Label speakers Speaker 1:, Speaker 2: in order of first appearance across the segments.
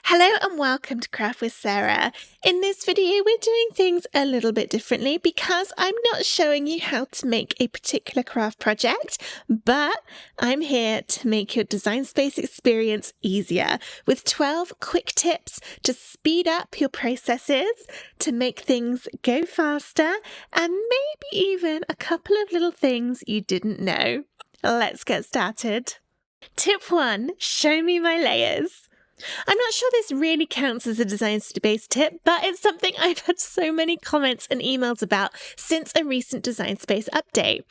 Speaker 1: Hello and welcome to Craft with Sarah. In this video, we're doing things a little bit differently because I'm not showing you how to make a particular craft project, but I'm here to make your Design Space experience easier with 12 quick tips to speed up your processes, to make things go faster, and maybe even a couple of little things you didn't know. Let's get started. Tip 1, show me my layers. I'm not sure this really counts as a Design Space tip, but it's something I've had so many comments and emails about since a recent Design Space update.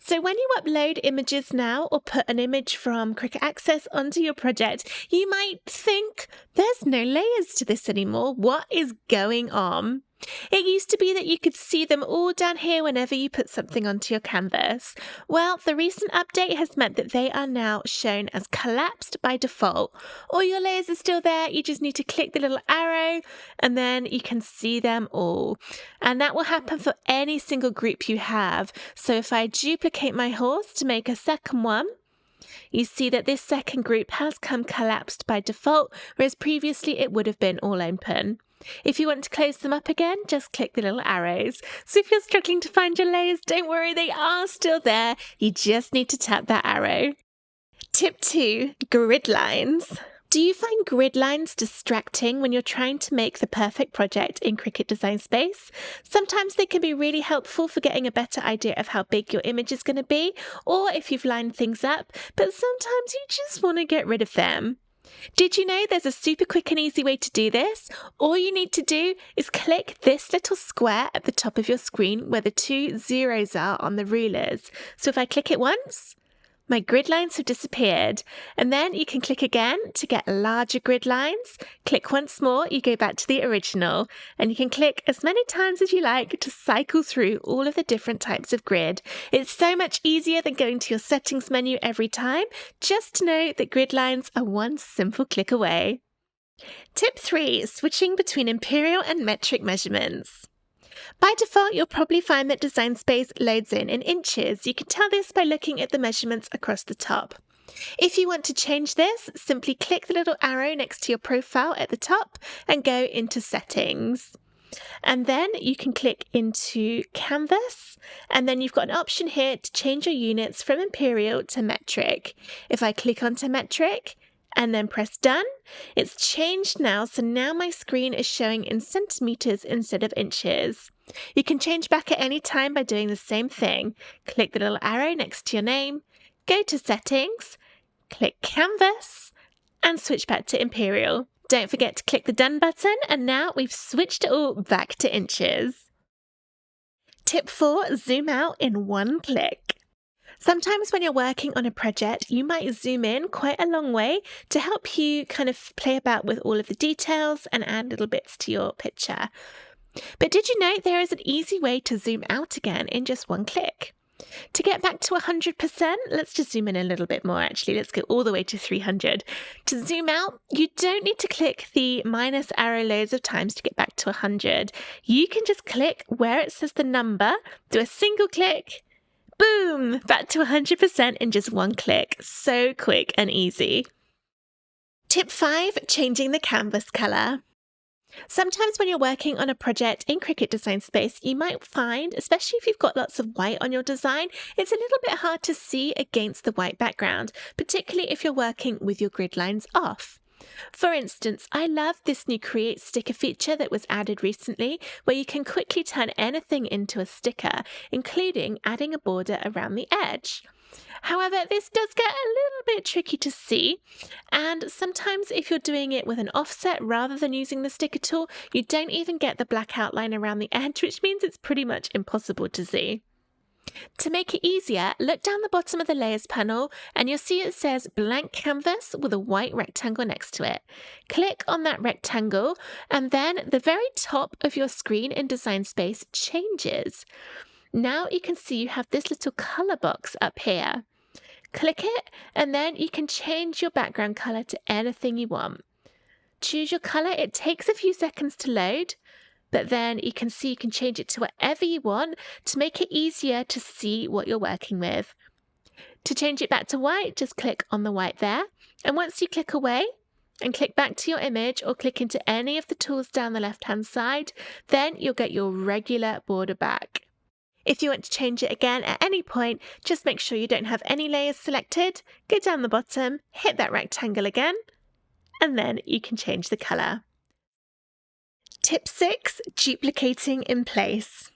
Speaker 1: So when you upload images now or put an image from Cricut Access onto your project, you might think, there's no layers to this anymore. What is going on? It used to be that you could see them all down here whenever you put something onto your canvas. Well, the recent update has meant that they are now shown as collapsed by default. All your layers are still there, you just need to click the little arrow and then you can see them all. And that will happen for any single group you have. So if I duplicate my horse to make a second one, you see that this second group has come collapsed by default, whereas previously it would have been all open. If you want to close them up again, just click the little arrows. So if you're struggling to find your layers, don't worry, they are still there. You just need to tap that arrow. Tip 2, grid lines. Do you find grid lines distracting when you're trying to make the perfect project in Cricut Design Space? Sometimes they can be really helpful for getting a better idea of how big your image is going to be, or if you've lined things up, but sometimes you just want to get rid of them. Did you know there's a super quick and easy way to do this? All you need to do is click this little square at the top of your screen where the 2 zeros are on the rulers. So if I click it once, my grid lines have disappeared, and then you can click again to get larger grid lines. Click once more, you go back to the original, and you can click as many times as you like to cycle through all of the different types of grid. It's so much easier than going to your settings menu every time. Just know that grid lines are one simple click away. Tip 3, switching between imperial and metric measurements. By default, you'll probably find that Design Space loads in inches. You can tell this by looking at the measurements across the top. If you want to change this, simply click the little arrow next to your profile at the top and go into Settings. And then you can click into Canvas, and then you've got an option here to change your units from imperial to metric. If I click onto metric, and then press done, it's changed now, so now my screen is showing in centimeters instead of inches. You can change back at any time by doing the same thing. Click the little arrow next to your name, go to settings, click canvas, and switch back to imperial. Don't forget to click the done button, and now we've switched it all back to inches. Tip 4, zoom out in one click. Sometimes when you're working on a project, you might zoom in quite a long way to help you kind of play about with all of the details and add little bits to your picture. But did you know there is an easy way to zoom out again in just one click? To get back to 100%, let's just zoom in a little bit more actually. Let's go all the way to 300. To zoom out, you don't need to click the minus arrow loads of times to get back to 100. You can just click where it says the number, do a single click, boom, back to 100% in just one click. So quick and easy. Tip 5, changing the canvas color. Sometimes when you're working on a project in Cricut Design Space, you might find, especially if you've got lots of white on your design, it's a little bit hard to see against the white background, particularly if you're working with your grid lines off. For instance, I love this new Create Sticker feature that was added recently, where you can quickly turn anything into a sticker, including adding a border around the edge. However, this does get a little bit tricky to see, and sometimes if you're doing it with an offset rather than using the sticker tool, you don't even get the black outline around the edge, which means it's pretty much impossible to see. To make it easier, look down the bottom of the Layers panel and you'll see it says Blank Canvas with a white rectangle next to it. Click on that rectangle and then the very top of your screen in Design Space changes. Now you can see you have this little color box up here. Click it and then you can change your background color to anything you want. Choose your color. It takes a few seconds to load, but then you can see you can change it to whatever you want to make it easier to see what you're working with. To change it back to white, just click on the white there. And once you click away, and click back to your image or click into any of the tools down the left-hand side, then you'll get your regular border back. If you want to change it again at any point, just make sure you don't have any layers selected, go down the bottom, hit that rectangle again, and then you can change the colour. Tip 6, duplicating in place.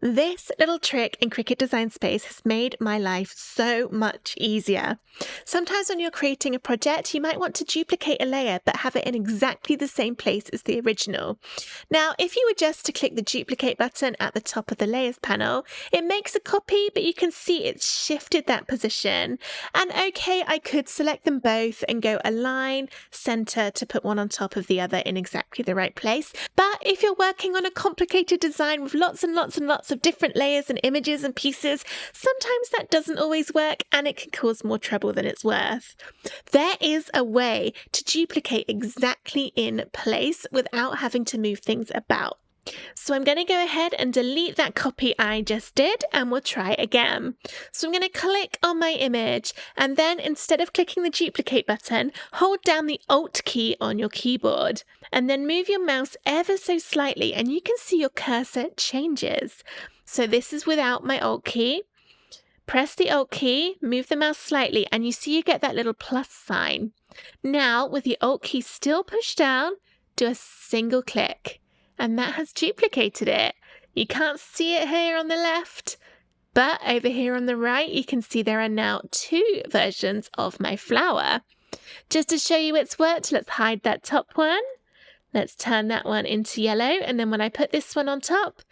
Speaker 1: This little trick in Cricut Design Space has made my life so much easier. Sometimes when you're creating a project, you might want to duplicate a layer but have it in exactly the same place as the original. Now, if you were just to click the duplicate button at the top of the layers panel, it makes a copy, but you can see it's shifted that position. And okay, I could select them both and go align, center to put one on top of the other in exactly the right place. But if you're working on a complicated design with lots and lots of different layers and images and pieces, sometimes that doesn't always work and it can cause more trouble than it's worth. There is a way to duplicate exactly in place without having to move things about. So I'm going to go ahead and delete that copy I just did and we'll try again. So I'm going to click on my image and then instead of clicking the duplicate button, hold down the Alt key on your keyboard and then move your mouse ever so slightly and you can see your cursor changes. So this is without my Alt key. Press the Alt key, move the mouse slightly and you see you get that little plus sign. Now with the Alt key still pushed down, do a single click. And that has duplicated it. You can't see it here on the left, but over here on the right, you can see there are now 2 versions of my flower. Just to show you it's worked, let's hide that top one. Let's turn that one into yellow. And then when I put this one on top,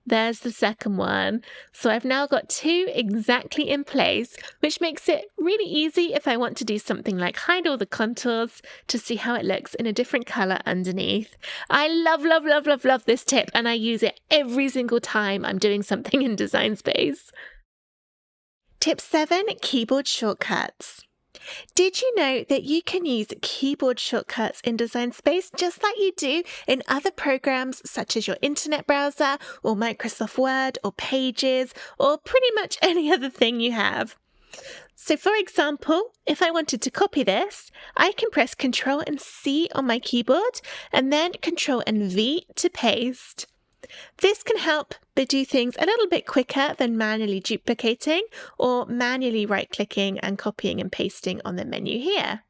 Speaker 1: there's the second one. So I've now got 2 exactly in place, which makes it really easy if I want to do something like hide all the contours to see how it looks in a different color underneath. I love this tip and I use it every single time I'm doing something in Design Space. Tip 7, keyboard shortcuts. Did you know that you can use keyboard shortcuts in Design Space just like you do in other programs such as your internet browser or Microsoft Word or Pages or pretty much any other thing you have? So for example, if I wanted to copy this, I can press Ctrl and C on my keyboard and then Ctrl and V to paste. This can help do things a little bit quicker than manually duplicating or manually right-clicking and copying and pasting on the menu here.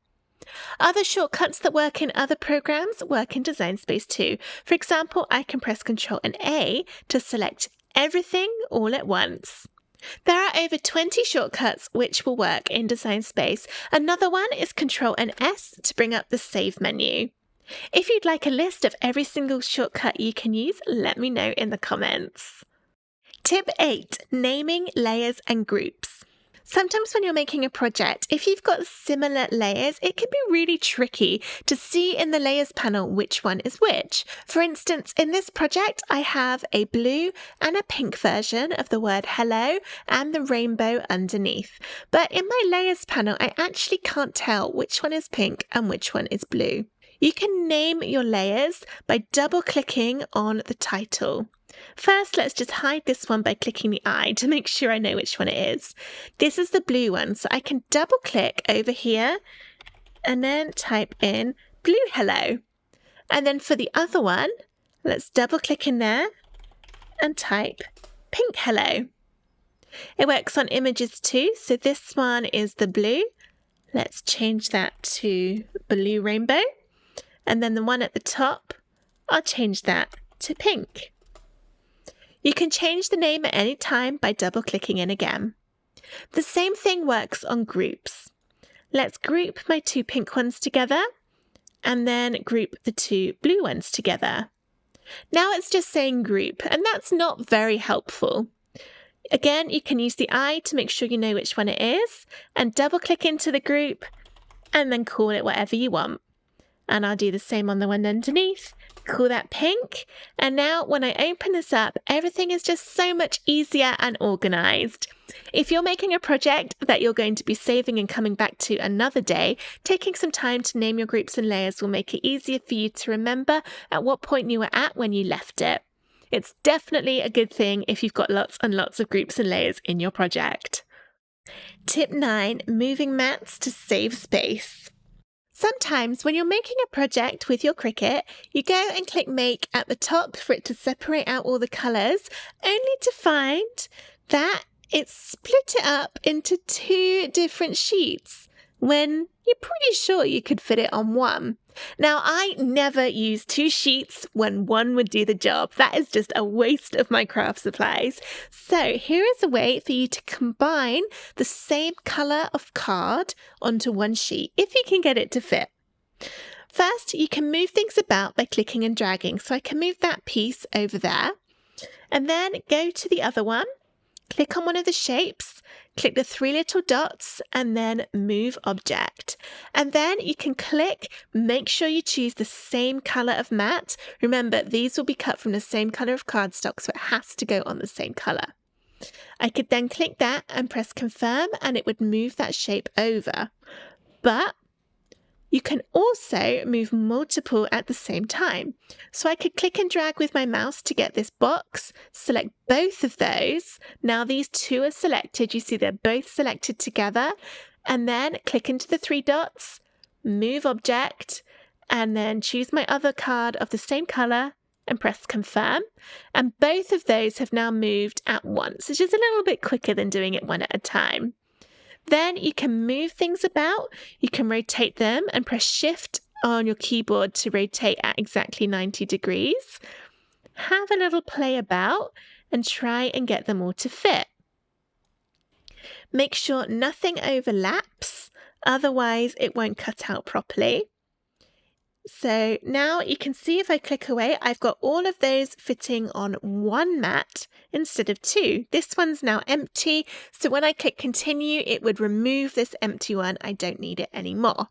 Speaker 1: Other shortcuts that work in other programs work in Design Space too. For example, I can press Ctrl and A to select everything all at once. There are over 20 shortcuts which will work in Design Space. Another one is Ctrl and S to bring up the Save menu. If you'd like a list of every single shortcut you can use, let me know in the comments. Tip 8, naming layers and groups. Sometimes when you're making a project, if you've got similar layers, it can be really tricky to see in the layers panel which one is which. For instance, in this project, I have a blue and a pink version of the word hello and the rainbow underneath. But in my layers panel, I actually can't tell which one is pink and which one is blue. You can name your layers by double-clicking on the title. First, let's just hide this one by clicking the eye to make sure I know which one it is. This is the blue one, so I can double-click over here and then type in blue hello. And then for the other one, let's double-click in there and type pink hello. It works on images too, so this one is the blue. Let's change that to blue rainbow. And then the one at the top, I'll change that to pink. You can change the name at any time by double-clicking in again. The same thing works on groups. Let's group my 2 pink ones together and then group the 2 blue ones together. Now it's just saying group, and that's not very helpful. Again, you can use the eye to make sure you know which one it is and double-click into the group and then call it whatever you want. And I'll do the same on the one underneath, call that pink. And now when I open this up, everything is just so much easier and organized. If you're making a project that you're going to be saving and coming back to another day, taking some time to name your groups and layers will make it easier for you to remember at what point you were at when you left it. It's definitely a good thing if you've got lots and lots of groups and layers in your project. Tip 9, moving mats to save space. Sometimes when you're making a project with your Cricut, you go and click Make at the top for it to separate out all the colours, only to find that it's split it up into 2 different sheets when you're pretty sure you could fit it on one. Now, I never use 2 sheets when one would do the job. That is just a waste of my craft supplies. So here is a way for you to combine the same colour of card onto one sheet, if you can get it to fit. First, you can move things about by clicking and dragging. So I can move that piece over there, and then go to the other one, click on one of the shapes, click the 3 little dots, and then move object. And then you can click, make sure you choose the same colour of mat. Remember, these will be cut from the same colour of cardstock, so it has to go on the same colour. I could then click that and press confirm, and it would move that shape over. But you can also move multiple at the same time. So I could click and drag with my mouse to get this box, select both of those. Now these 2 are selected. You see they're both selected together. And then click into the 3 dots, move object, and then choose my other card of the same color and press confirm. And both of those have now moved at once, which is a little bit quicker than doing it one at a time. Then you can move things about. You can rotate them and press Shift on your keyboard to rotate at exactly 90 degrees. Have a little play about and try and get them all to fit. Make sure nothing overlaps, otherwise it won't cut out properly. So now you can see if I click away, I've got all of those fitting on one mat instead of 2. This one's now empty, so when I click continue, it would remove this empty one. I don't need it anymore.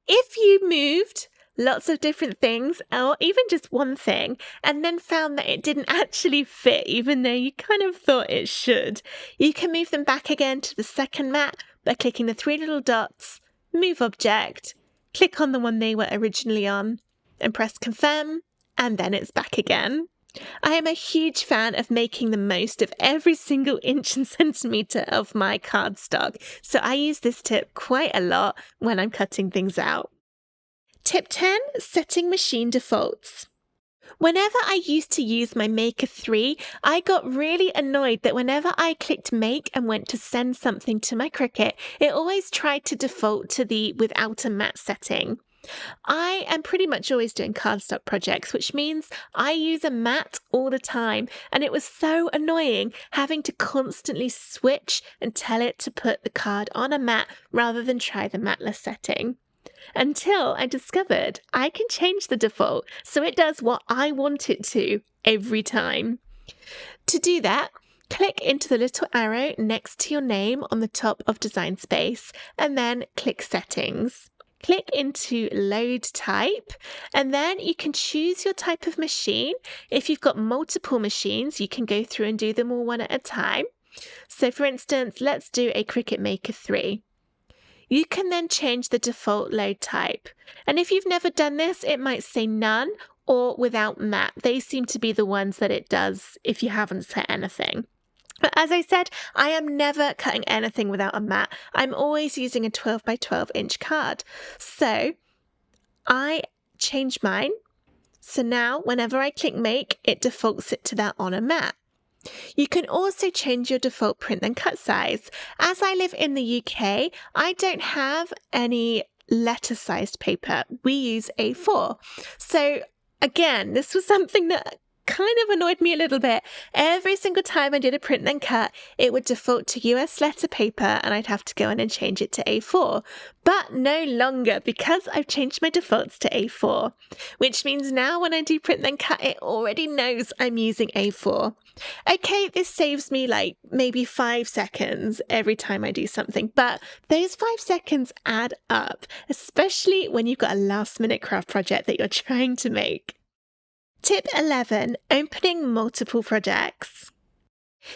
Speaker 1: If you moved lots of different things, or even just one thing, and then found that it didn't actually fit, even though you kind of thought it should, you can move them back again to the second mat by clicking the 3 little dots, move object, click on the one they were originally on, and press confirm, and then it's back again. I am a huge fan of making the most of every single inch and centimetre of my cardstock, so I use this tip quite a lot when I'm cutting things out. Tip 10, setting machine defaults. Whenever I used to use my Maker 3, I got really annoyed that whenever I clicked make and went to send something to my Cricut, it always tried to default to the without a mat setting. I am pretty much always doing cardstock projects, which means I use a mat all the time, and it was so annoying having to constantly switch and tell it to put the card on a mat rather than try the matless setting. Until I discovered I can change the default so it does what I want it to every time. To do that, click into the little arrow next to your name on the top of Design Space, and then click Settings. Click into Load Type, and then you can choose your type of machine. If you've got multiple machines, you can go through and do them all one at a time. So for instance, let's do a Cricut Maker 3. You can then change the default load type. And if you've never done this, it might say none or without mat. They seem to be the ones that it does if you haven't set anything. But as I said, I am never cutting anything without a mat. I'm always using a 12 by 12 inch card. So I change mine. So now whenever I click make, it defaults it to that on a mat. You can also change your default print and cut size. As I live in the UK, I don't have any letter-sized paper. We use A4. So again, this was something that kind of annoyed me a little bit. Every single time I did a print and cut, it would default to US letter paper and I'd have to go in and change it to A4. But no longer, because I've changed my defaults to A4, which means now when I do print and cut, it already knows I'm using A4. Okay, this saves me like maybe 5 seconds every time I do something, but those 5 seconds add up, especially when you've got a last-minute craft project that you're trying to make. Tip 11, opening multiple projects.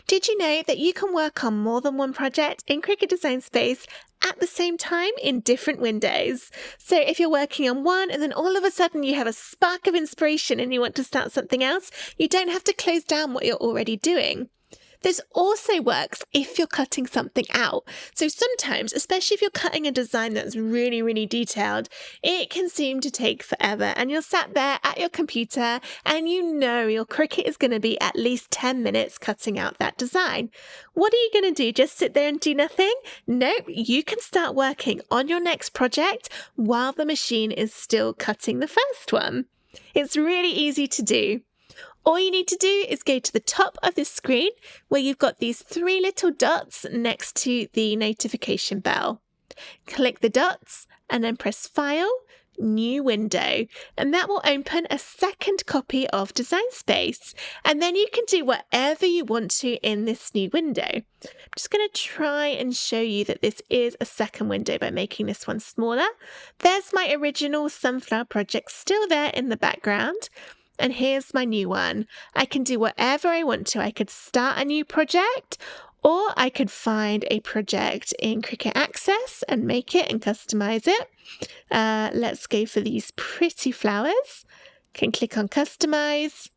Speaker 1: Did you know that you can work on more than one project in Cricut Design Space at the same time in different windows? So if you're working on one and then all of a sudden you have a spark of inspiration and you want to start something else, you don't have to close down what you're already doing. This also works if you're cutting something out. So sometimes, especially if you're cutting a design that's really, really detailed, it can seem to take forever. And you're sat there at your computer and you know your Cricut is going to be at least 10 minutes cutting out that design. What are you going to do? Just sit there and do nothing? Nope, you can start working on your next project while the machine is still cutting the first one. It's really easy to do. All you need to do is go to the top of the screen where you've got these 3 little dots next to the notification bell. Click the dots and then press File, New Window, and that will open a second copy of Design Space. And then you can do whatever you want to in this new window. I'm just going to try and show you that this is a second window by making this one smaller. There's my original sunflower project still there in the background. And here's my new one. I can do whatever I want to. I could start a new project, or I could find a project in Cricut Access and make it and customize it. Let's go for these pretty flowers. Can click on Customize,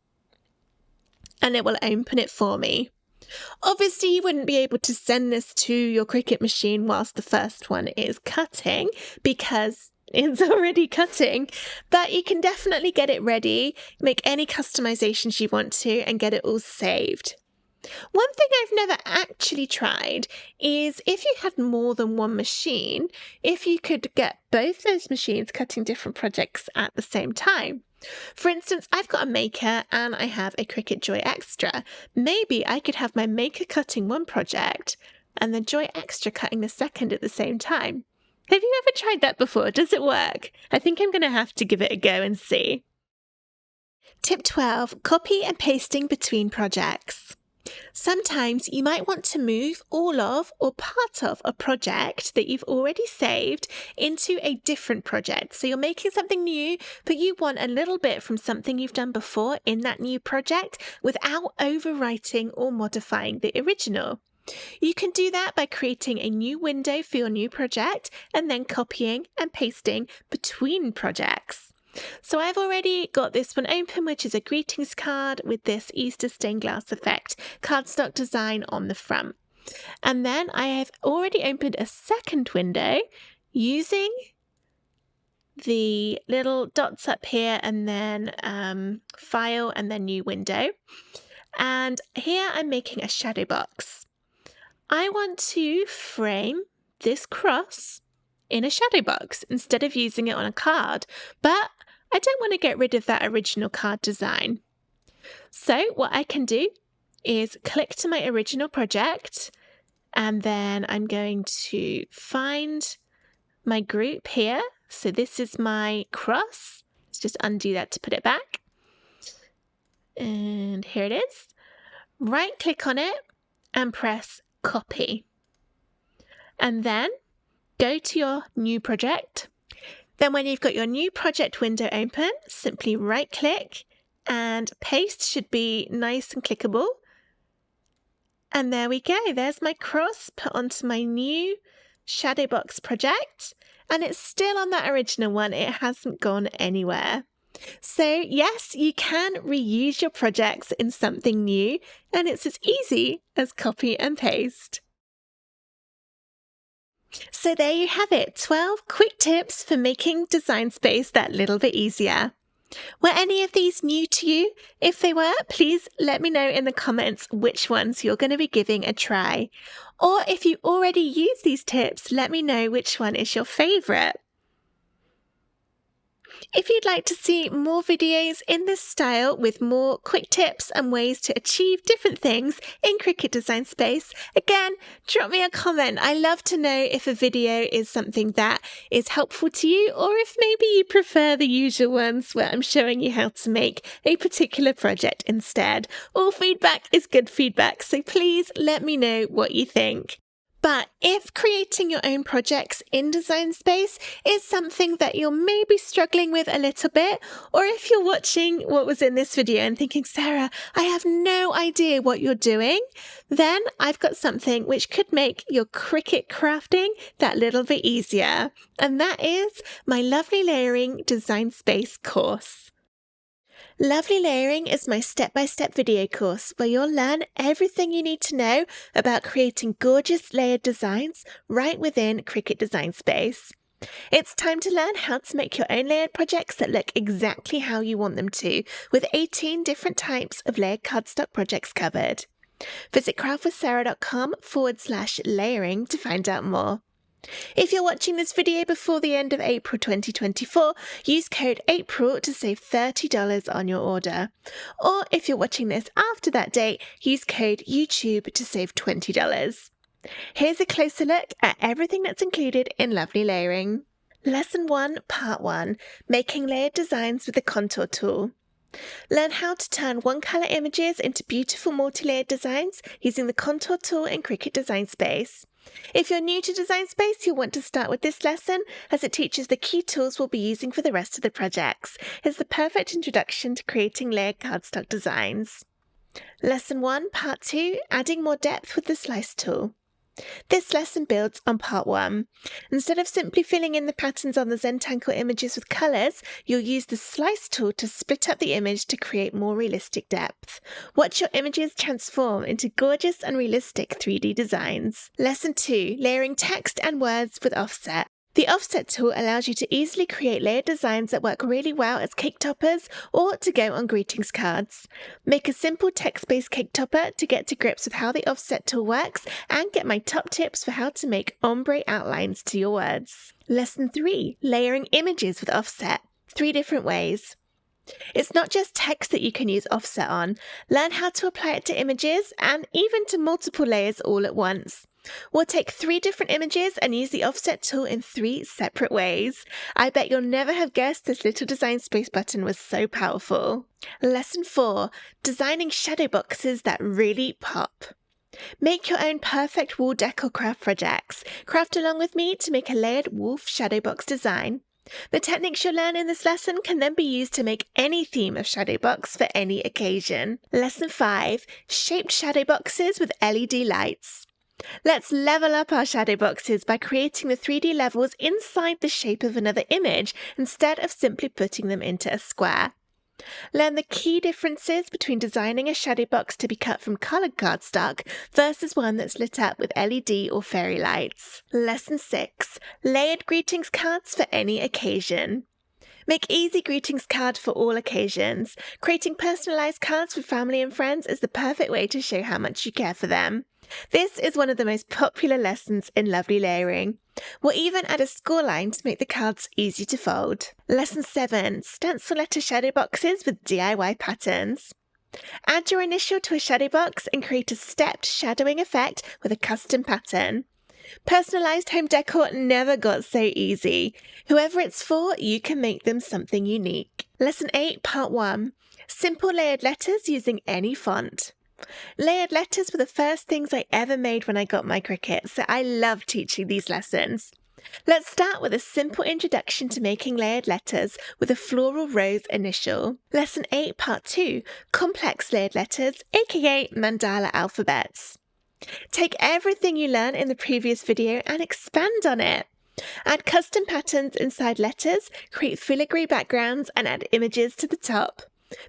Speaker 1: and it will open it for me. Obviously, you wouldn't be able to send this to your Cricut machine whilst the first one is cutting because it's already cutting, but you can definitely get it ready, make any customizations you want to, and get it all saved. One thing I've never actually tried is if you had more than one machine, if you could get both those machines cutting different projects at the same time. For instance, I've got a Maker and I have a Cricut Joy Extra. Maybe I could have my Maker cutting one project and the Joy Extra cutting the second at the same time. Have you ever tried that before? Does it work? I think I'm going to have to give it a go and see. Tip 12, copy and pasting between projects. Sometimes you might want to move all of or part of a project that you've already saved into a different project. So you're making something new, but you want a little bit from something you've done before in that new project without overwriting or modifying the original. You can do that by creating a new window for your new project and then copying and pasting between projects. So I've already got this one open, which is a greetings card with this Easter stained glass effect cardstock design on the front. And then I have already opened a second window using the little dots up here and then File and then New Window. And here I'm making a shadow box. I want to frame this cross in a shadow box instead of using it on a card, but I don't want to get rid of that original card design. So what I can do is click to my original project, and then I'm going to find my group here. So this is my cross. Let's just undo that to put it back. And here it is. Right click on it and press Copy. And then go to your new project. Then when you've got your new project window open, simply right click and paste should be nice and clickable. And there we go. There's my cross put onto my new shadow box project. And it's still on that original one. It hasn't gone anywhere. So yes, you can reuse your projects in something new, and it's as easy as copy and paste. So there you have it, 12 quick tips for making Design Space that little bit easier. Were any of these new to you? If they were, please let me know in the comments which ones you're going to be giving a try. Or if you already use these tips, let me know which one is your favourite. If you'd like to see more videos in this style with more quick tips and ways to achieve different things in Cricut Design Space, again, drop me a comment. I love to know if a video is something that is helpful to you, or if maybe you prefer the usual ones where I'm showing you how to make a particular project instead. All feedback is good feedback, so please let me know what you think. But if creating your own projects in Design Space is something that you're maybe struggling with a little bit, or if you're watching what was in this video and thinking, Sarah, I have no idea what you're doing, then I've got something which could make your Cricut crafting that little bit easier. And that is my lovely layering Design Space course. Lovely Layering is my step-by-step video course where you'll learn everything you need to know about creating gorgeous layered designs right within Cricut Design Space. It's time to learn how to make your own layered projects that look exactly how you want them to, with 18 different types of layered cardstock projects covered. Visit craftwithsarah.com/layering to find out more. If you're watching this video before the end of April 2024, use code APRIL to save $30 on your order. Or if you're watching this after that date, use code YouTube to save $20. Here's a closer look at everything that's included in Lovely Layering. Lesson 1, Part 1, Making Layered Designs with the Contour Tool. Learn how to turn one-colour images into beautiful multi-layered designs using the Contour Tool in Cricut Design Space. If you're new to Design Space, you'll want to start with this lesson as it teaches the key tools we'll be using for the rest of the projects. It's the perfect introduction to creating layered cardstock designs. Lesson 1, Part 2, Adding More Depth with the Slice Tool. This lesson builds on Part 1. Instead of simply filling in the patterns on the Zentangle images with colours, you'll use the Slice tool to split up the image to create more realistic depth. Watch your images transform into gorgeous and realistic 3D designs. Lesson 2, Layering Text and Words with Offset. The Offset tool allows you to easily create layered designs that work really well as cake toppers or to go on greetings cards. Make a simple text-based cake topper to get to grips with how the Offset tool works and get my top tips for how to make ombre outlines to your words. Lesson 3, Layering Images with Offset. 3 different ways. It's not just text that you can use offset on. Learn how to apply it to images and even to multiple layers all at once. We'll take 3 different images and use the offset tool in 3 separate ways. I bet you'll never have guessed this little Design Space button was so powerful. Lesson 4, Designing shadow boxes that really pop. Make your own perfect wall decor craft projects. Craft along with me to make a layered wolf shadow box design. The techniques you'll learn in this lesson can then be used to make any theme of shadow box for any occasion. Lesson 5, Shaped shadow boxes with LED lights. Let's level up our shadow boxes by creating the 3D levels inside the shape of another image instead of simply putting them into a square. Learn the key differences between designing a shadow box to be cut from coloured cardstock versus one that's lit up with LED or fairy lights. Lesson 6, Layered greetings cards for any occasion. Make easy greetings cards for all occasions. Creating personalised cards for family and friends is the perfect way to show how much you care for them. This is one of the most popular lessons in Lovely Layering. We'll even add a score line to make the cards easy to fold. Lesson 7, Stencil letter shadow boxes with DIY patterns. Add your initial to a shadow box and create a stepped shadowing effect with a custom pattern. Personalised home decor never got so easy. Whoever it's for, you can make them something unique. Lesson 8, Part 1, Simple layered letters using any font. Layered letters were the first things I ever made when I got my Cricut, so I love teaching these lessons. Let's start with a simple introduction to making layered letters with a floral rose initial. Lesson 8, Part 2, Complex layered letters, aka mandala alphabets. Take everything you learned in the previous video and expand on it. Add custom patterns inside letters, create filigree backgrounds, and add images to the top.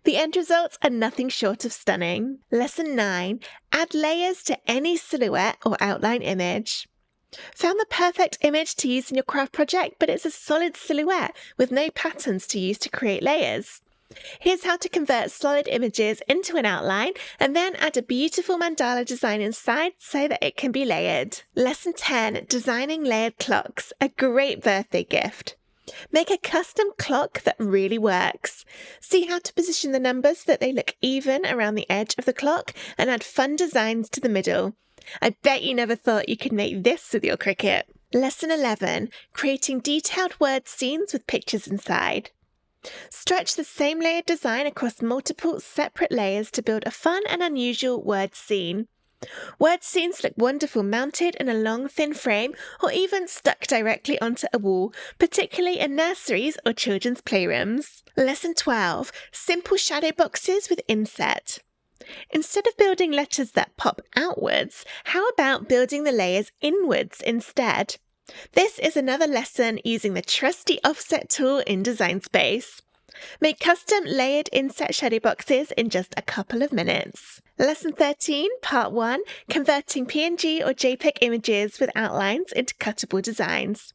Speaker 1: The end results are nothing short of stunning. Lesson 9, Add layers to any silhouette or outline image. Found the perfect image to use in your craft project, but it's a solid silhouette with no patterns to use to create layers. Here's how to convert solid images into an outline and then add a beautiful mandala design inside so that it can be layered. Lesson 10, Designing layered clocks, a great birthday gift. Make a custom clock that really works. See how to position the numbers so that they look even around the edge of the clock and add fun designs to the middle. I bet you never thought you could make this with your Cricut. Lesson 11, Creating detailed word scenes with pictures inside. Stretch the same layered design across multiple separate layers to build a fun and unusual word scene. Word scenes look wonderful mounted in a long thin frame or even stuck directly onto a wall, particularly in nurseries or children's playrooms. Lesson 12, Simple shadow boxes with inset. Instead of building letters that pop outwards, how about building the layers inwards instead? This is another lesson using the trusty offset tool in Design Space. Make custom layered inset shadow boxes in just a couple of minutes. Lesson 13, Part 1, Converting PNG or JPEG images with outlines into cuttable designs.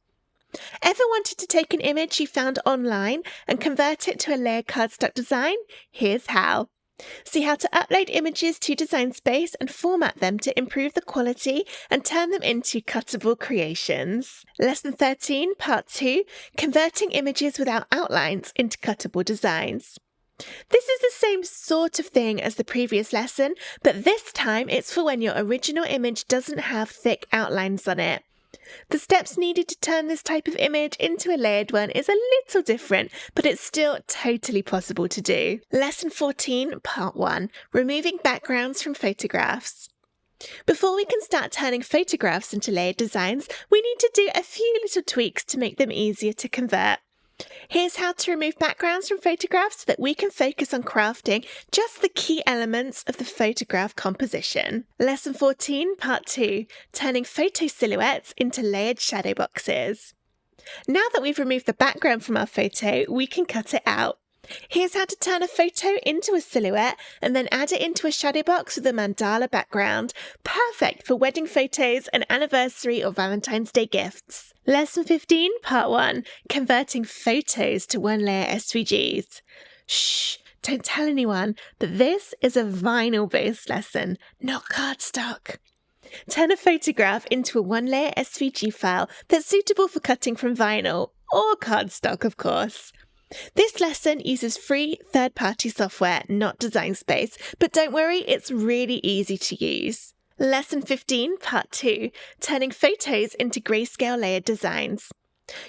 Speaker 1: Ever wanted to take an image you found online and convert it to a layered cardstock design? Here's how. See how to upload images to Design Space and format them to improve the quality and turn them into cuttable creations. Lesson 13, Part 2, Converting images without outlines into cuttable designs. This is the same sort of thing as the previous lesson, but this time it's for when your original image doesn't have thick outlines on it. The steps needed to turn this type of image into a layered one is a little different, but it's still totally possible to do. Lesson 14, Part 1, Removing backgrounds from photographs. Before we can start turning photographs into layered designs, we need to do a few little tweaks to make them easier to convert. Here's how to remove backgrounds from photographs so that we can focus on crafting just the key elements of the photograph composition. Lesson 14, Part 2, Turning photo silhouettes into layered shadow boxes. Now that we've removed the background from our photo, we can cut it out. Here's how to turn a photo into a silhouette and then add it into a shadow box with a mandala background. Perfect for wedding photos and anniversary or Valentine's Day gifts. Lesson 15, Part 1, Converting photos to one-layer SVGs. Shh, don't tell anyone, but this is a vinyl-based lesson, not cardstock. Turn a photograph into a one-layer SVG file that's suitable for cutting from vinyl, or cardstock, of course. This lesson uses free third-party software, not Design Space, but don't worry, it's really easy to use. Lesson 15, Part 2, Turning photos into grayscale layered designs.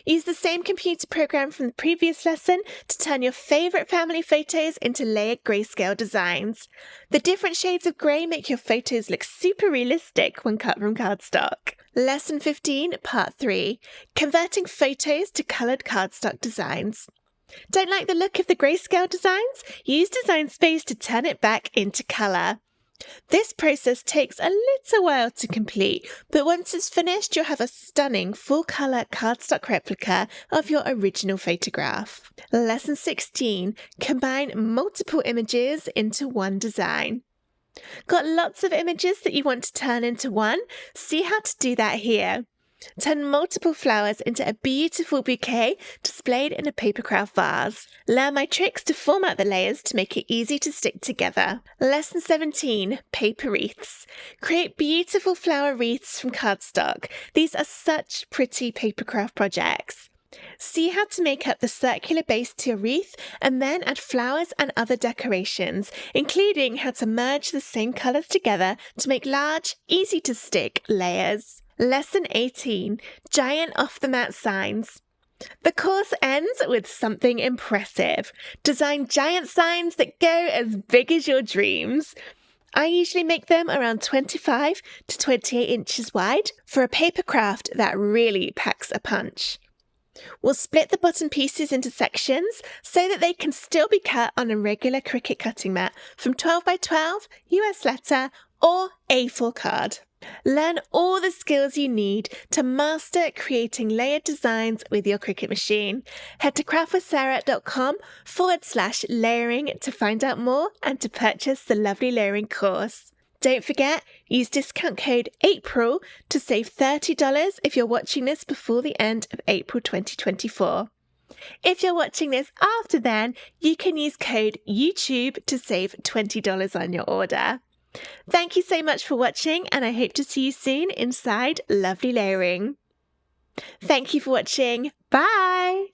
Speaker 1: Use the same computer program from the previous lesson to turn your favourite family photos into layered grayscale designs. The different shades of grey make your photos look super realistic when cut from cardstock. Lesson 15, Part 3, Converting photos to coloured cardstock designs. Don't like the look of the grayscale designs? Use Design Space to turn it back into colour. This process takes a little while to complete, but once it's finished, you'll have a stunning full-colour cardstock replica of your original photograph. Lesson 16, Combine multiple images into one design. Got lots of images that you want to turn into one? See how to do that here. Turn multiple flowers into a beautiful bouquet displayed in a paper craft vase. Learn my tricks to format the layers to make it easy to stick together. Lesson 17, Paper Wreaths. Create beautiful flower wreaths from cardstock. These are such pretty paper craft projects. See how to make up the circular base to your wreath and then add flowers and other decorations, including how to merge the same colours together to make large, easy to stick layers. Lesson 18, Giant Off-the-Mat Signs. The course ends with something impressive. Design giant signs that go as big as your dreams. I usually make them around 25 to 28 inches wide for a paper craft that really packs a punch. We'll split the bottom pieces into sections so that they can still be cut on a regular Cricut cutting mat from 12 by 12, US letter, or A4 card. Learn all the skills you need to master creating layered designs with your Cricut machine. Head to craftwithsarah.com/layering to find out more and to purchase the lovely layering course. Don't forget, use discount code APRIL to save $30 if you're watching this before the end of April 2024. If you're watching this after then, you can use code YouTube to save $20 on your order. Thank you so much for watching, and I hope to see you soon inside Lovely Layering. Thank you for watching. Bye!